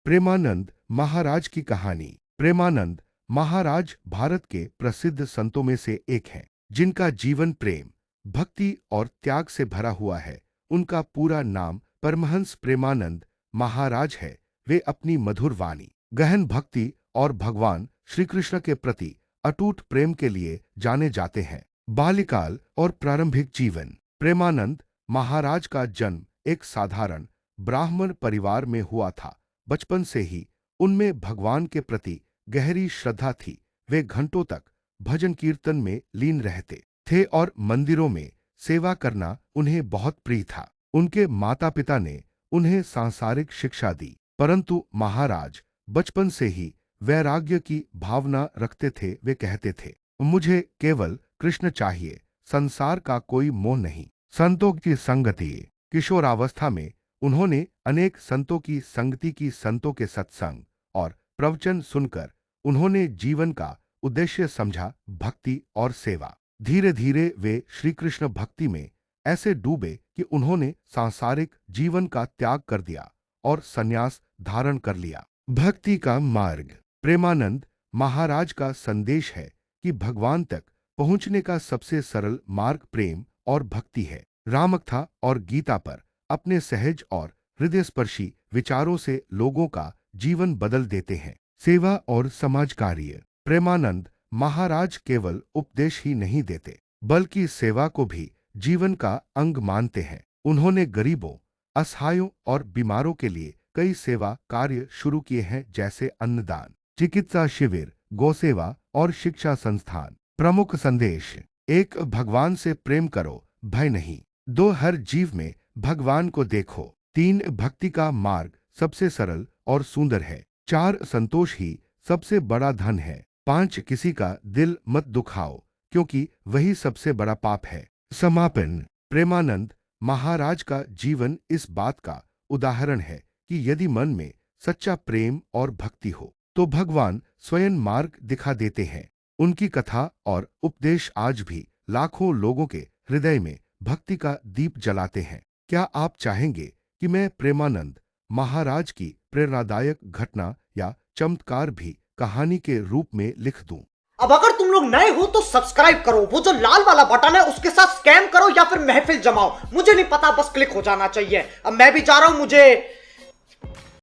प्रेमानंद महाराज की कहानी। प्रेमानंद महाराज भारत के प्रसिद्ध संतों में से एक हैं, जिनका जीवन प्रेम, भक्ति और त्याग से भरा हुआ है। उनका पूरा नाम परमहंस प्रेमानंद महाराज है। वे अपनी मधुर वाणी, गहन भक्ति और भगवान श्री कृष्ण के प्रति अटूट प्रेम के लिए जाने जाते हैं। बाल्यकाल और प्रारंभिक जीवन। प्रेमानंद महाराज का जन्म एक साधारण ब्राह्मण परिवार में हुआ था। बचपन से ही उनमें भगवान के प्रति गहरी श्रद्धा थी। वे घंटों तक भजन कीर्तन में लीन रहते थे और मंदिरों में सेवा करना उन्हें बहुत प्रिय था। उनके माता पिता ने उन्हें सांसारिक शिक्षा दी, परंतु महाराज बचपन से ही वैराग्य की भावना रखते थे। वे कहते थे, मुझे केवल कृष्ण चाहिए, संसार का कोई मोह नहीं। संतों की संगति। किशोरावस्था में उन्होंने अनेक संतों की संगति की। संतों के सत्संग और प्रवचन सुनकर उन्होंने जीवन का उद्देश्य समझा, भक्ति और सेवा। धीरे धीरे वे श्री कृष्ण भक्ति में ऐसे डूबे कि उन्होंने सांसारिक जीवन का त्याग कर दिया और संन्यास धारण कर लिया। भक्ति का मार्ग। प्रेमानंद महाराज का संदेश है कि भगवान तक पहुंचने का सबसे सरल मार्ग प्रेम और भक्ति है। रामकथा और गीता पर अपने सहज और हृदयस्पर्शी विचारों से लोगों का जीवन बदल देते हैं। सेवा और समाज कार्य। प्रेमानंद महाराज केवल उपदेश ही नहीं देते, बल्कि सेवा को भी जीवन का अंग मानते हैं। उन्होंने गरीबों, असहायों और बीमारों के लिए कई सेवा कार्य शुरू किए हैं, जैसे अन्नदान, चिकित्सा शिविर, गौसेवा और शिक्षा संस्थान। प्रमुख संदेश। एक, भगवान से प्रेम करो, भय नहीं। 2, हर जीव में भगवान को देखो। 3, भक्ति का मार्ग सबसे सरल और सुंदर है। 4, संतोष ही सबसे बड़ा धन है। 5, किसी का दिल मत दुखाओ, क्योंकि वही सबसे बड़ा पाप है। समापन। प्रेमानंद महाराज का जीवन इस बात का उदाहरण है कि यदि मन में सच्चा प्रेम और भक्ति हो तो भगवान स्वयं मार्ग दिखा देते हैं। उनकी कथा और उपदेश आज भी लाखों लोगों के हृदय में भक्ति का दीप जलाते हैं। क्या आप चाहेंगे कि मैं प्रेमानंद महाराज की प्रेरणादायक घटना या चमत्कार भी कहानी के रूप में लिख दूं? अब अगर तुम लोग नए हो तो सब्सक्राइब करो, वो जो लाल वाला बटन है उसके साथ स्कैम करो या फिर महफिल जमाओ, मुझे नहीं पता, बस क्लिक हो जाना चाहिए। अब मैं भी जा रहा हूं, मुझे